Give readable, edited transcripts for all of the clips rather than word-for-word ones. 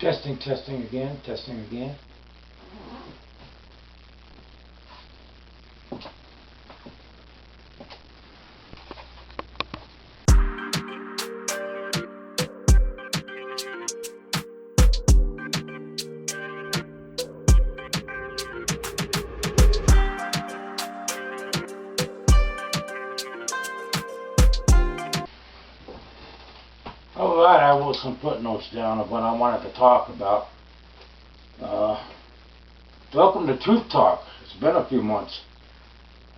Testing again, testing again. Alright, I wrote some footnotes down of what I wanted to talk about. Welcome to Truth Talk. It's been a few months.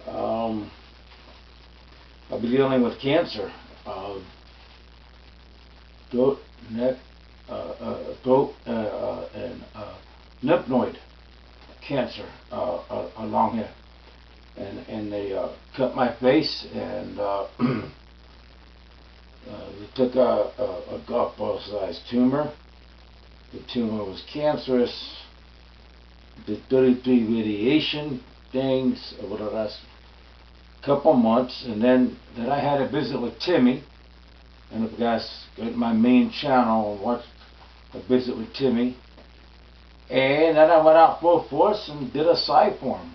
I'll be dealing with cancer. Throat, neck, and lymph node cancer along here. And they cut my face and they took a golf-ball-sized tumor. The tumor was cancerous. Did 33 radiation things over the last couple months, and then I had a visit with Timmy. And if you guys go to my main channel and watch a visit with Timmy, and then I went out full force and did a side form.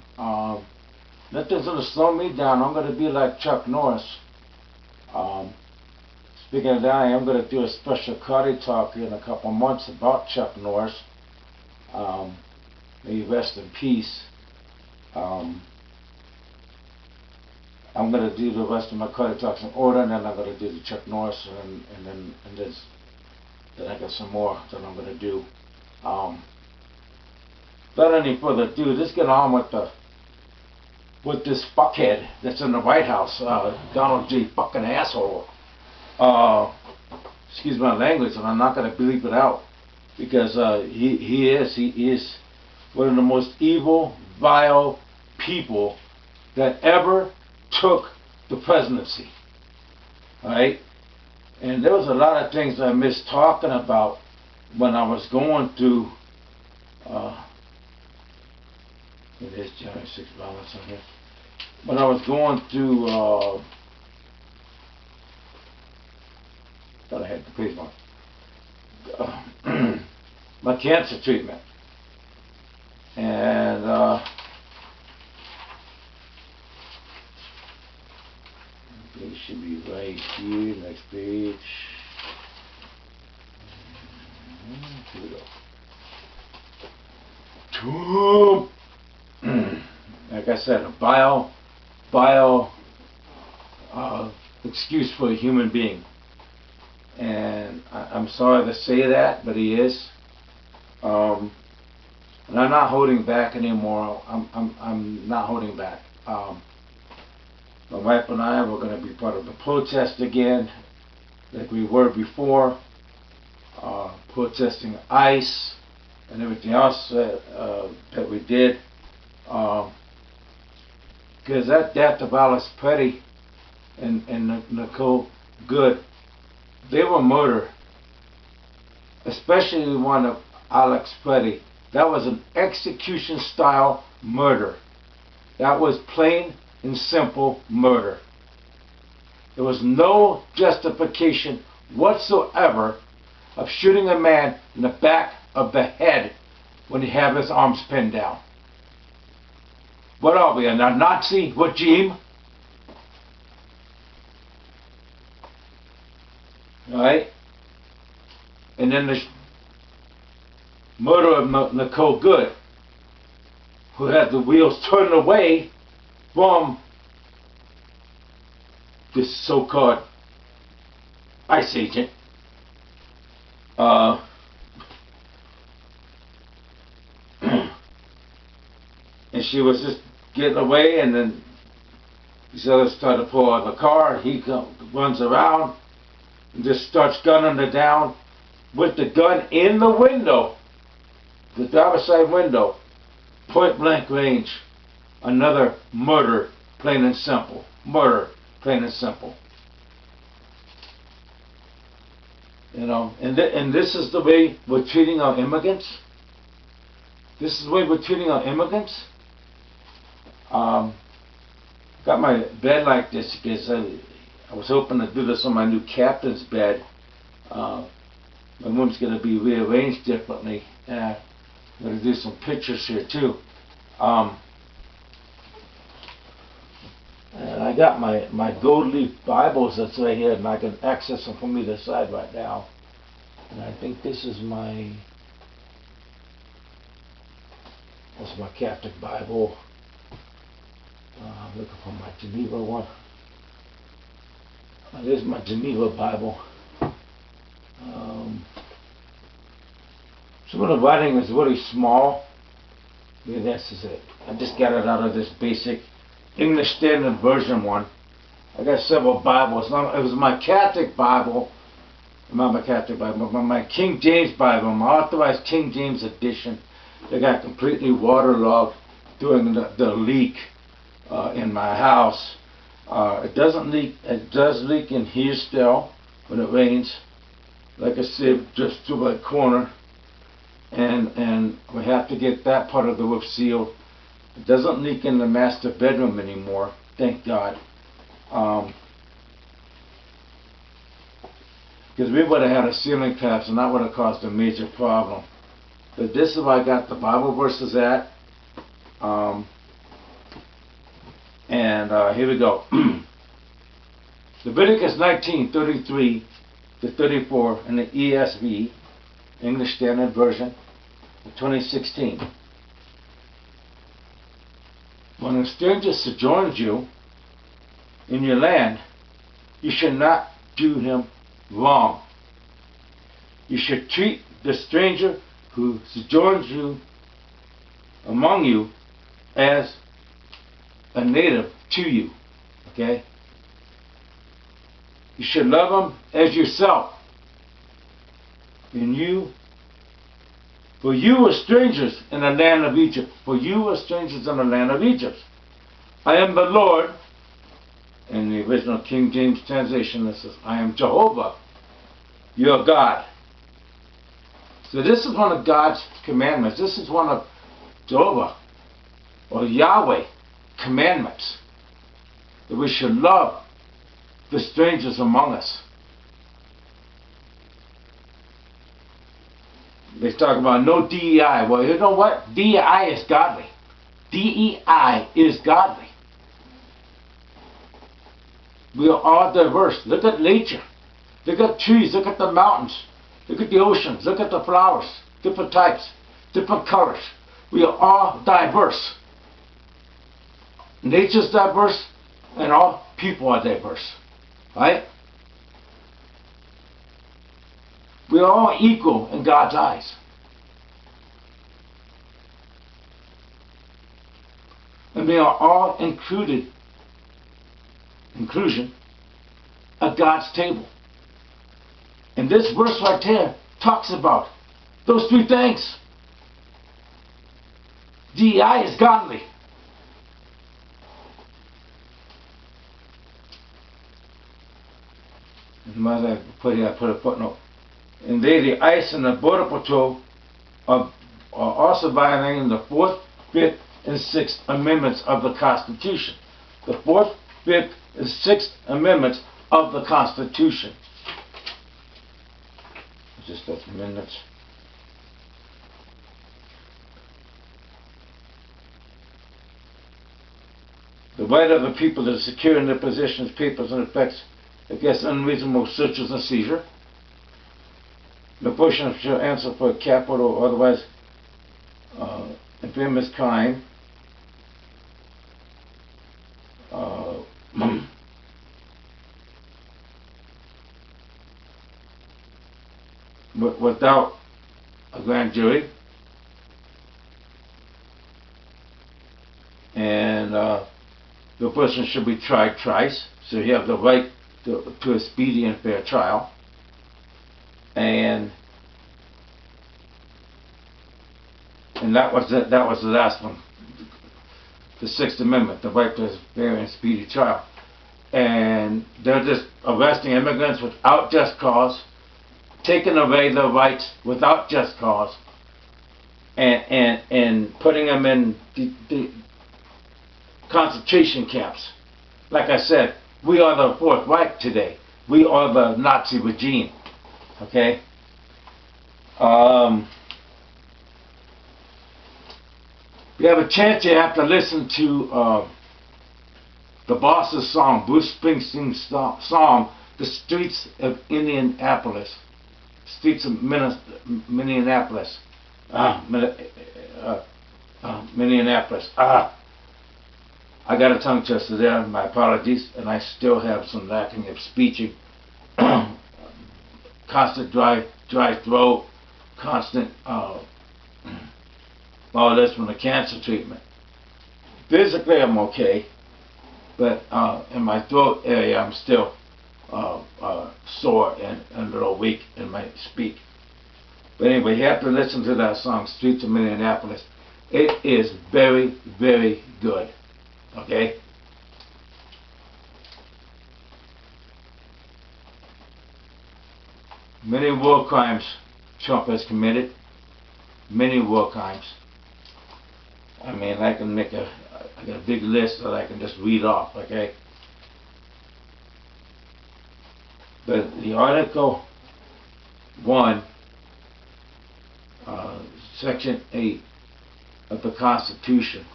Nothing's gonna slow me down. I'm gonna be like Chuck Norris. Speaking of that, I am going to do a special karate talk in a couple months about Chuck Norris. May he rest in peace. I'm going to do the rest of my karate talks in order, and then I'm going to do the Chuck Norris, and then I got some more that I'm going to do. Without any further ado, let's get on with this fuckhead that's in the White House, Donald J. fucking asshole. Excuse my language, and I'm not going to bleep it out, because he is one of the most evil, vile people that ever took the presidency. Alright? And there was a lot of things I missed talking about when I was going through it is January 6 balance on here. When I was going through thought I had the page one. My cancer treatment. And it should be right here, next page. Here we go. Like I said, a vile excuse for a human being. And I'm sorry to say that, but he is. And I'm not holding back anymore. I'm not holding back. My wife and I were going to be part of the protest again, like we were before, protesting ICE and everything else that we did. Because that death of Alice Petty and Nicole Good, they were murder. Especially the one of Alex Petty. That was an execution style murder. That was plain and simple murder. There was no justification whatsoever of shooting a man in the back of the head when he had his arms pinned down. What are we, a Nazi regime? Alright? And then the murder of Nicole Good, who had the wheels turned away from this so-called ICE agent. And she was just getting away, and then these others started to pull out of the car. He runs around and just starts gunning her down with the gun in the window, the driver's side window, point blank range. Another murder, plain and simple. Murder, plain and simple. You know, and this is the way we're treating our immigrants. This is the way we're treating our immigrants. Got my bed like this because I was hoping to do this on my new captain's bed. My room's going to be rearranged differently. I'm going to do some pictures here too. And I got my gold leaf Bibles that's right here, and I can access them from either side right now. And I think this is that's my Catholic Bible. I'm looking for my Geneva one. There's my Geneva Bible. Some of the writing is really small. Maybe this is it. I just got it out of this basic English Standard Version one. I got several Bibles. Now, it was my Catholic Bible, not my Catholic Bible, but my King James Bible, my authorized King James edition. They got completely waterlogged during the leak in my house. It doesn't leak. It does leak in here still when it rains. Like I said, just to my corner, and we have to get that part of the roof sealed. It doesn't leak in the master bedroom anymore, thank God. Because we would have had a ceiling collapse, and that would have caused a major problem. But this is where I got the Bible verses at. Here we go. Leviticus 19:33 to 34 in the ESV, English Standard Version, 2016. When a stranger sojourns you in your land, you should not do him wrong. You should treat the stranger who sojourns you among you as a native to you. Okay? You should love him as yourself. For you were strangers in the land of Egypt. For you were strangers in the land of Egypt. I am the Lord. In the original King James translation, it says, I am Jehovah, your God. So this is one of God's commandments. This is one of Jehovah or Yahweh commandments. That we should love the strangers among us. They talk about no DEI. Well, you know what? DEI is godly. DEI is godly. We are all diverse. Look at nature. Look at trees. Look at the mountains. Look at the oceans. Look at the flowers. Different types. Different colors. We are all diverse. Nature's diverse, and all people are diverse. Right? We are all equal in God's eyes. And we are all inclusion at God's table. And this verse right here talks about those three things. DEI is godly. I put a footnote. And they, the ICE and the Border Patrol, are also violating the 4th, 5th, and 6th Amendments of the Constitution. The 4th, 5th, and 6th Amendments of the Constitution. Just those amendments. The right of the people to secure in their possessions, papers, and effects against unreasonable searches and seizure. The person shall answer for capital or otherwise infamous crime. Without a grand jury. And the person should be tried twice, so you have the right to a speedy and fair trial. And that was the last one, the 6th Amendment, the right to a fair and speedy trial. And they're just arresting immigrants without just cause, taking away their rights without just cause, and putting them in the concentration camps. Like I said, we are the Fourth Reich today. We are the Nazi regime. Okay? If you have a chance, you have to listen to the Boss's song, Bruce Springsteen's song, The Streets of Indianapolis. Streets of Minneapolis. Minneapolis. I got a tongue twister there, my apologies, and I still have some lacking of speeching. Constant dry throat, constant all this from the cancer treatment. Physically I'm okay, but in my throat area I'm still sore and a little weak in my speak. But anyway, you have to listen to that song, Streets of Minneapolis. It is very, very good. Okay? Many war crimes Trump has committed. Many war crimes. I mean, I got a big list that I can just read off, okay? But the Article 1, Section 8 of the Constitution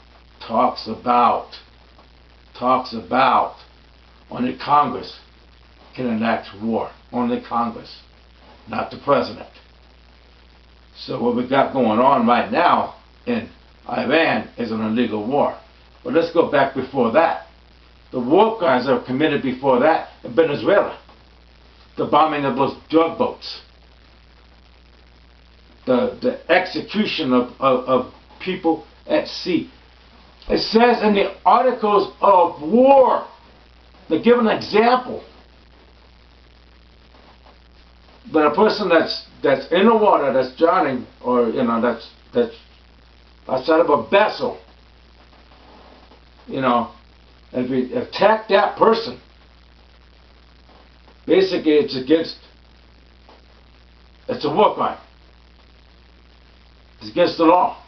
talks about only Congress can enact war. Only Congress, not the President. So what we got going on right now in Iran is an illegal war. But let's go back before that. The war crimes that were committed before that in Venezuela. The bombing of those drug boats. The execution of people at sea. It says in the Articles of War, they give an example that a person that's in the water, that's drowning, or that's outside of a vessel, if we attack that person, basically it's a war crime. It's against the law.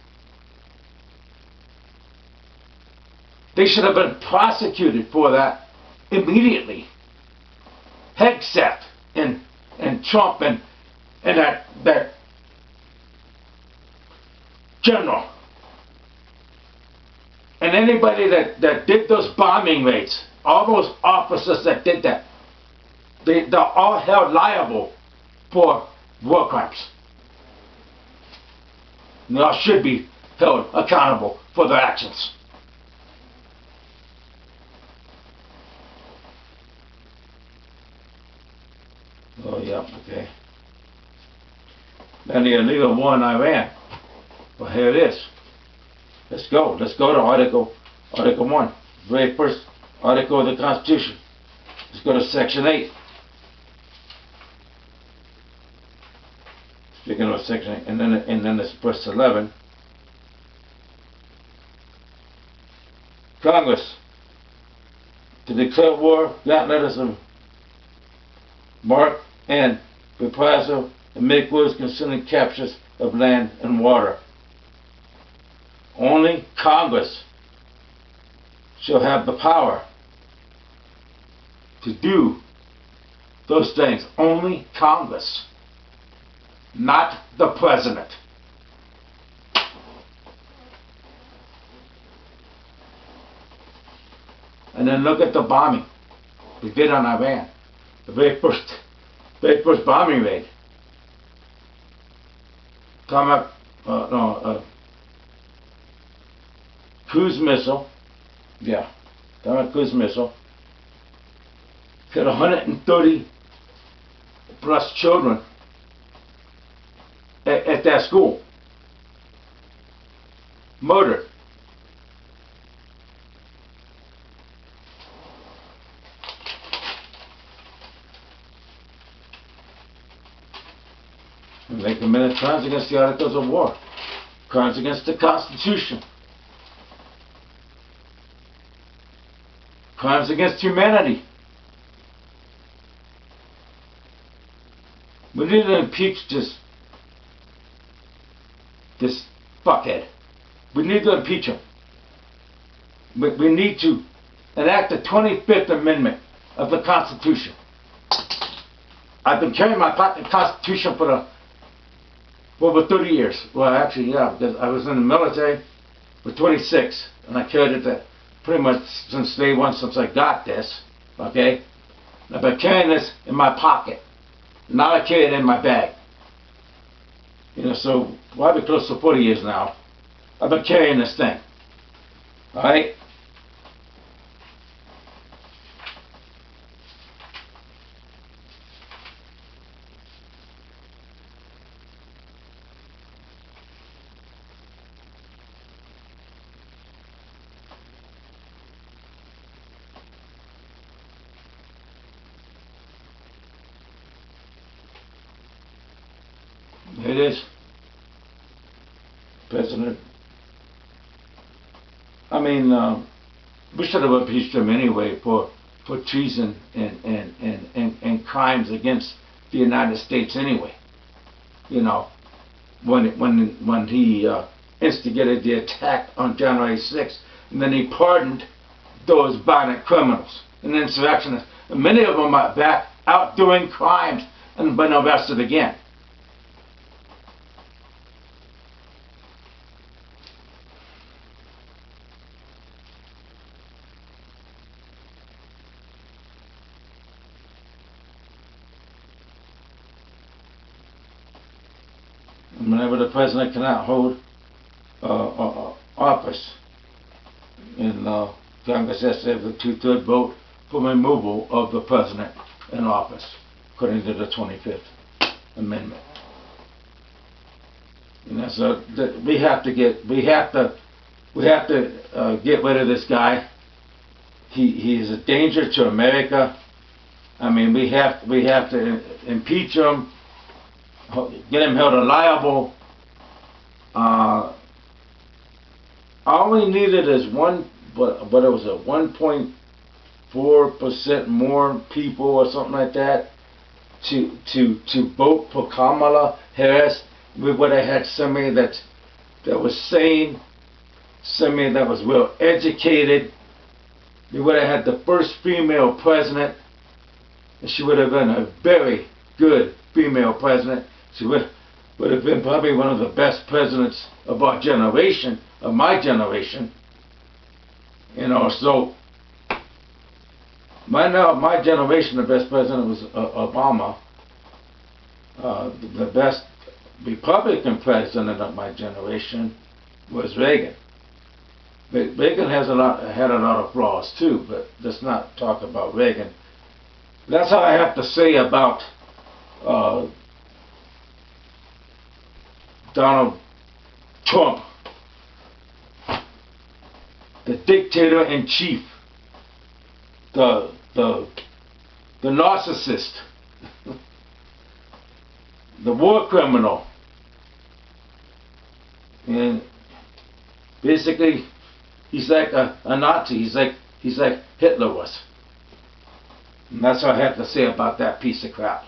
They should have been prosecuted for that immediately. Hegseth and Trump and that general and anybody that did those bombing raids, all those officers that did that, they're all held liable for war crimes. And they all should be held accountable for their actions. Oh, yeah, okay. Then the illegal war in Iran. Well, here it is. Let's go. Let's go to Article 1. Very first article of the Constitution. Let's go to Section 8. Speaking of Section 8, and then there's verse 11. Congress to declare war, grant letters of marque and reprisal, and make rules concerning captures of land and water. Only Congress shall have the power to do those things. Only Congress, not the President. And then look at the bombing we did on Iran. The very first bombing raid. Cruise missile. Yeah. Cruise missile. Killed 130 plus children at that school. Murdered. And they committed crimes against the Articles of War. Crimes against the Constitution. Crimes against humanity. We need to impeach this fuckhead. We need to impeach him. We need to enact the 25th Amendment of the Constitution. I've been carrying my Constitution for for over 30 years. Well, actually, yeah, because I was in the military for 26, and I carried it pretty much since day one, since I got this, okay? I've been carrying this in my pocket. Now I carry it in my bag. You know, so probably close to 40 years now, I've been carrying this thing. Alright? Here it is. President. I mean, we should have impeached him anyway for treason and crimes against the United States anyway. You know, when he instigated the attack on January 6th, and then he pardoned those violent criminals and insurrectionists. And many of them are back out doing crimes and been arrested again. Whenever the president cannot hold office, and Congress has to have a 2/3 vote for removal of the president in office, according to the 25th Amendment. You know, so we have to get rid of this guy. He is a danger to America. I mean, we have to impeach him. Get him held liable. All we needed is it was a 1.4% more people or something like that to vote for Kamala Harris. We would have had somebody that was sane, somebody that was well educated. We would have had the first female president, and she would have been a very good female president. She would have been probably one of the best presidents of our generation, of my generation. You know, so my generation, the best president was Obama. The best Republican president of my generation was Reagan. But Reagan had a lot of flaws too, but let's not talk about Reagan. That's all I have to say about Donald Trump, the dictator-in-chief, the narcissist, the war criminal, and basically he's like a Nazi. He's like Hitler was. And that's all I have to say about that piece of crap.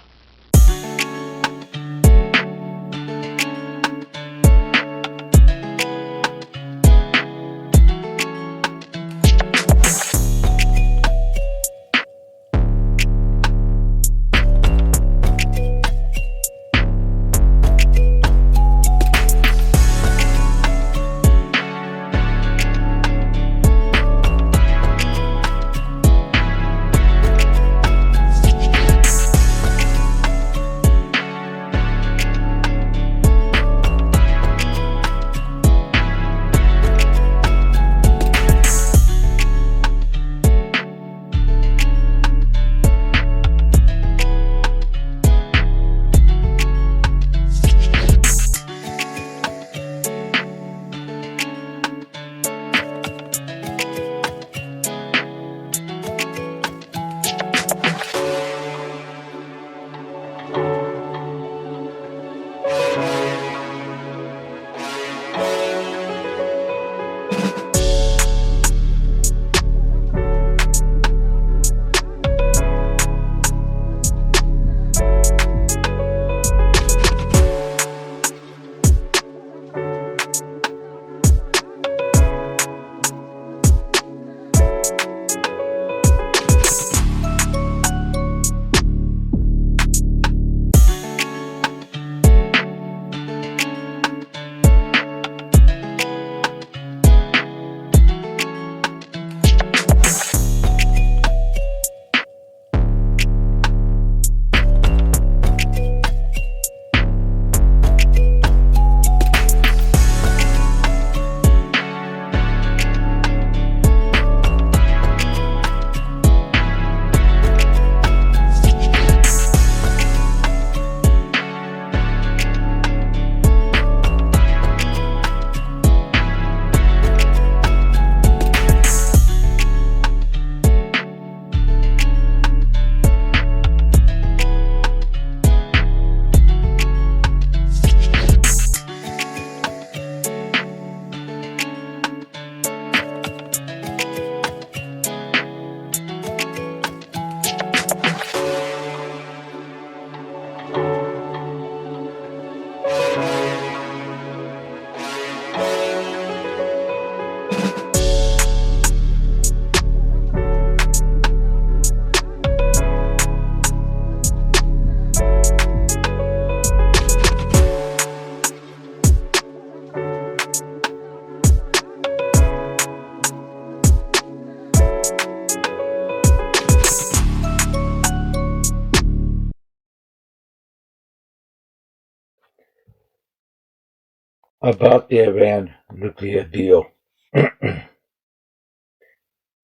about the Iran nuclear deal.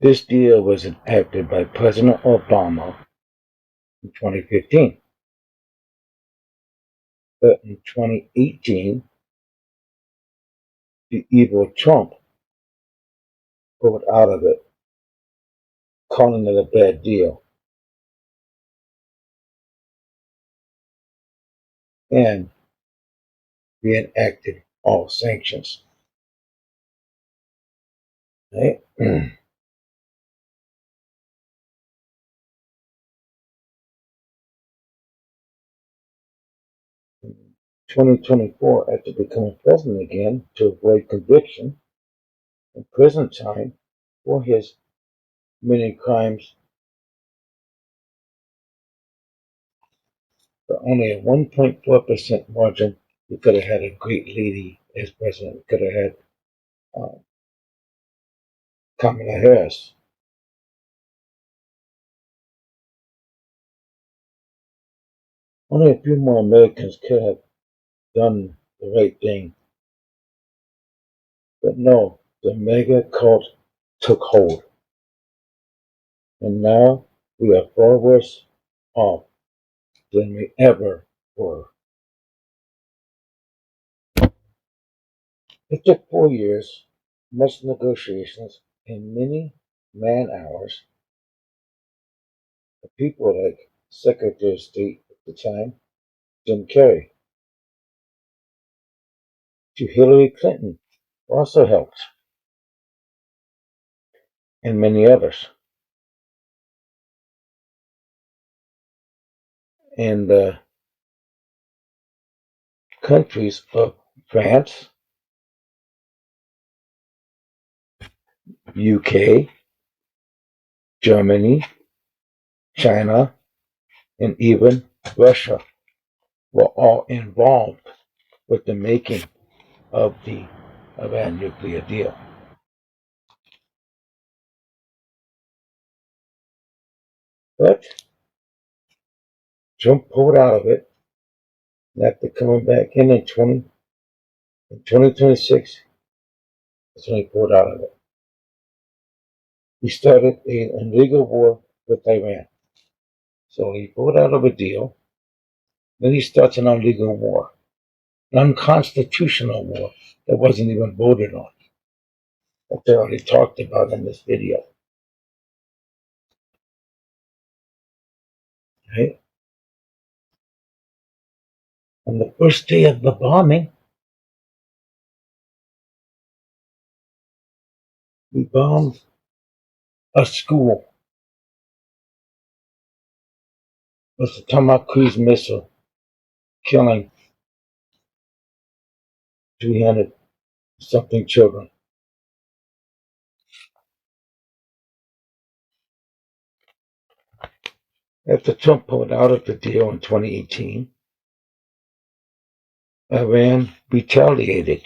This deal was enacted by President Obama in 2015. But in 2018, the evil Trump pulled out of it, calling it a bad deal, and reenacted all sanctions. Right? 2024, after becoming president again to avoid conviction and prison time for his many crimes, but only a 1.4% margin, he could have had a great lady as president. He could have had Kamala Harris. Only a few more Americans could have done the right thing. But no, the mega cult took hold. And now we are far worse off than we ever were. It took 4 years, much negotiations, and many man hours of people like Secretary of State at the time, Jim Kerry, to Hillary Clinton, also helped, and many others. And the countries of France, UK, Germany, China, and even Russia were all involved with the making of the Iran nuclear deal. But Trump pulled out of it, and after coming back in 2026, that's when he pulled out of it. He started an illegal war with Iran. So he pulled out of a deal, then he starts an illegal war, an unconstitutional war that wasn't even voted on, that they already talked about in this video. Right? On the first day of the bombing, we bombed a school with a Tomahawk cruise missile, killing 300 something children. After Trump pulled out of the deal in 2018, Iran retaliated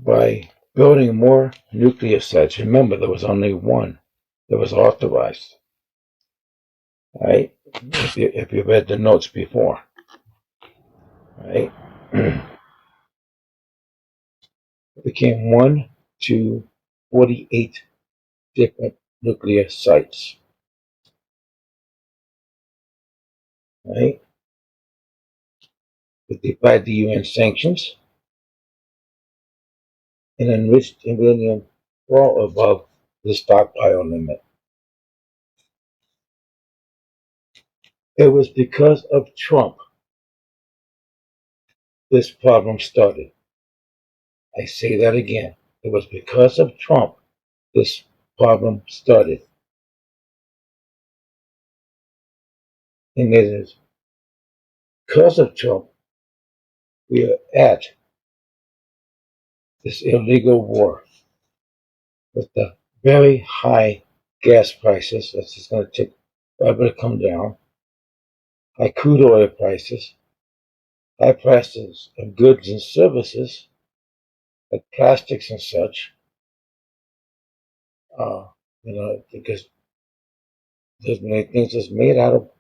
by building more nuclear sites. Remember, there was only one that was authorized. Right? If you read the notes before. Right? It became 1 to 48 different nuclear sites. Right? It defied the UN sanctions and enriched uranium well above the stockpile limit. It was because of Trump this problem started. I say that again. It was because of Trump this problem started. And it is because of Trump we are at this illegal war with the very high gas prices. That's just going to take forever to come down. High crude oil prices, high prices of goods and services like plastics and such. Because there's many things that's made out of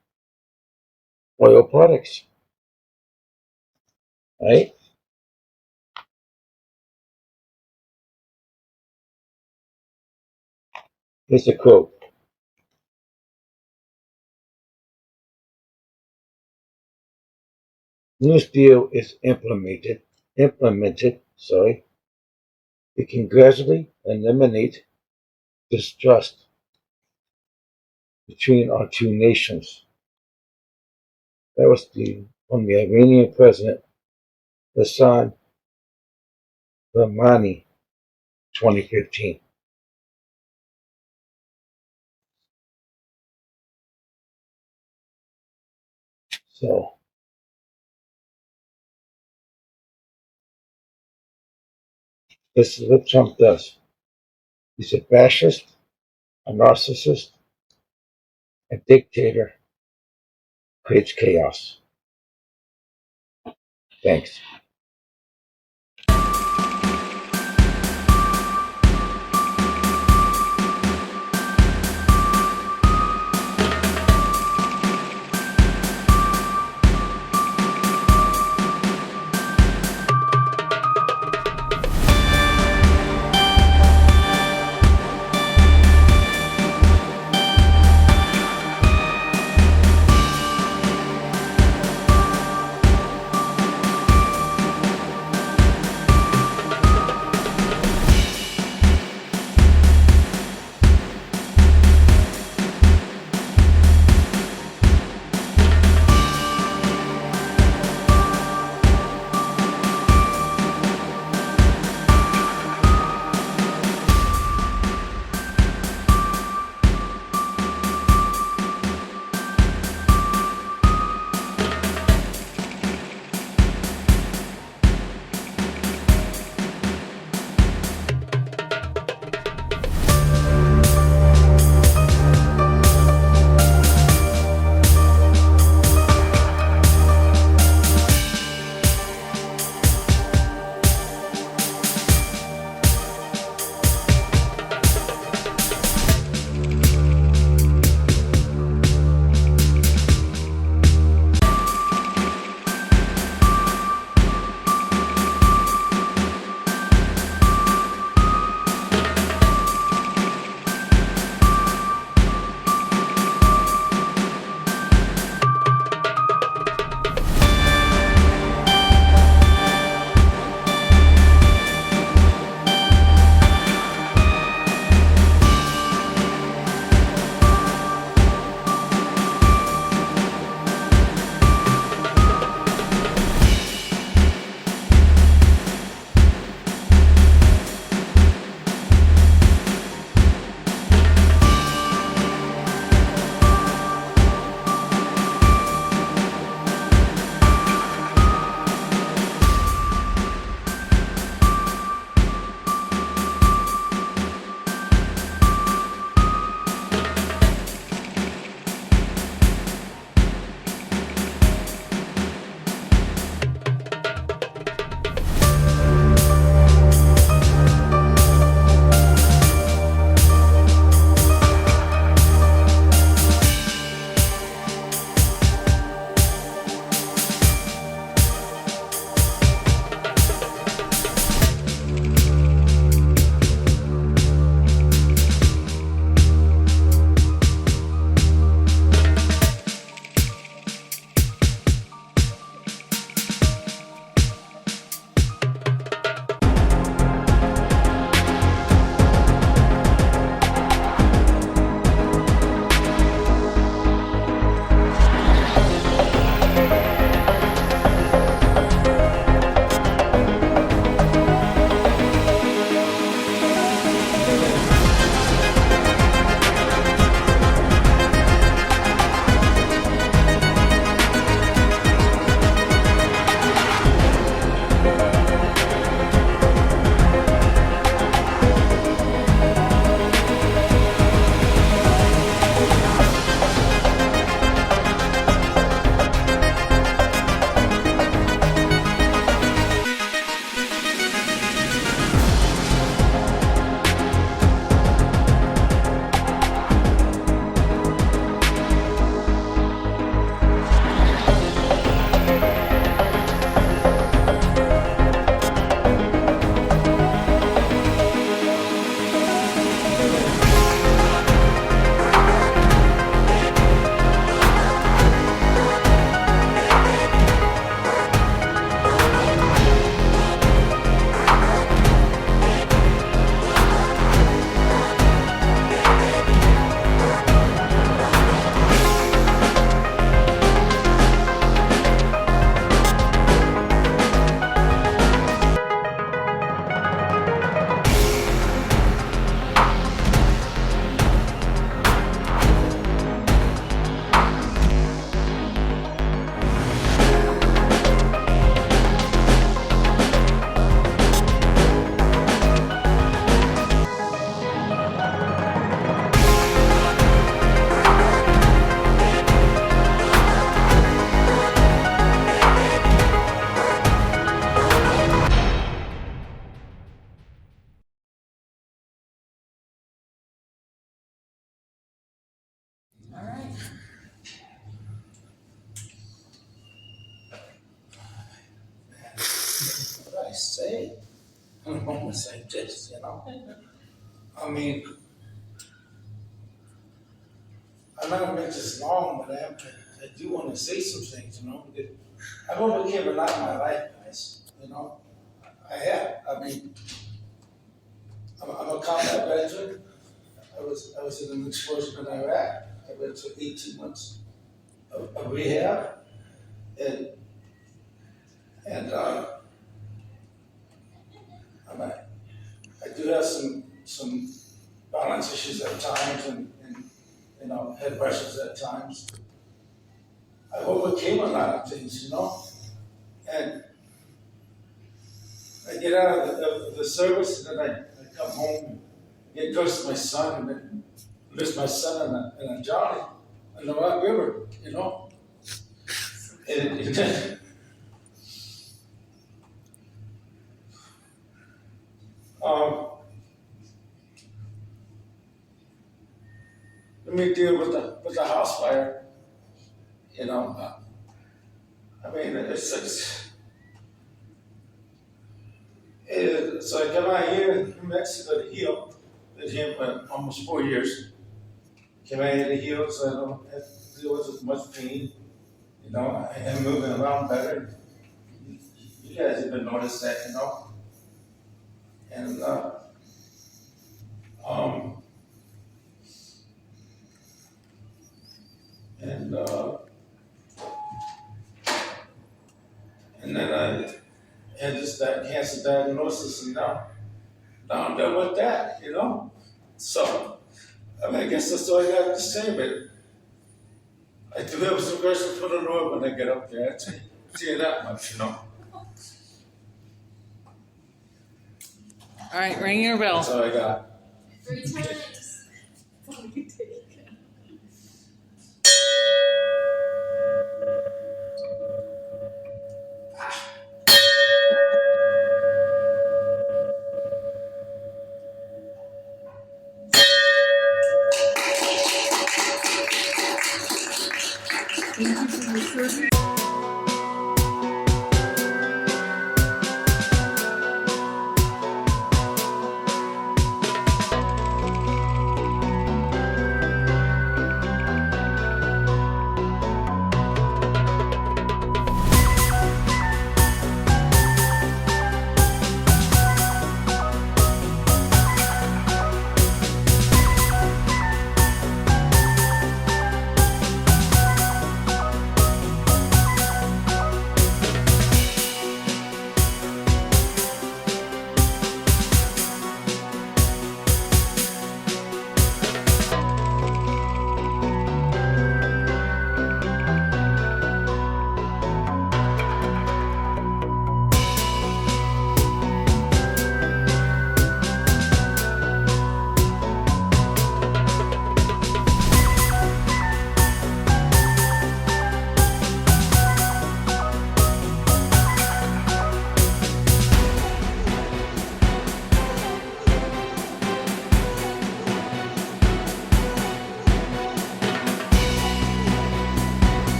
oil products, right? Here's a quote. New deal is implemented, it can gradually eliminate distrust between our two nations. That was from the Iranian president Hassan Rouhani, 2015. So this is what Trump does. He's a fascist, a narcissist, a dictator, creates chaos. Thanks. moments like this, you know? I mean, I'm not gonna make this long, but I do wanna say some things, you know? Because I've overcame a lot in my life, guys, you know? I have. I mean, I'm a combat veteran. I was in an explosion in Iraq. I went through 18 months of rehab, and I do have some balance issues at times, and you know, head rushes at times. I overcame a lot of things, you know, and I get out of the service, and then I come home and get close to my son, and then miss my son in a jolly in the Rock River, you know. And let me deal with the house fire, you know. I mean, so I came out here in Mexico to heal. Been here for almost 4 years. Came out here to heal, so I don't have to deal with as much pain. You know, I am moving around better. You guys have been noticed that, you know. And and then I had this cancer diagnosis, and now I'm done with that, you know. So, I mean, I guess that's all I got to say, but I do have some questions for the Lord when I get up there. I tell you that much, you know. All right, ring your bell. That's all I got. 3 times. Thank you for your service.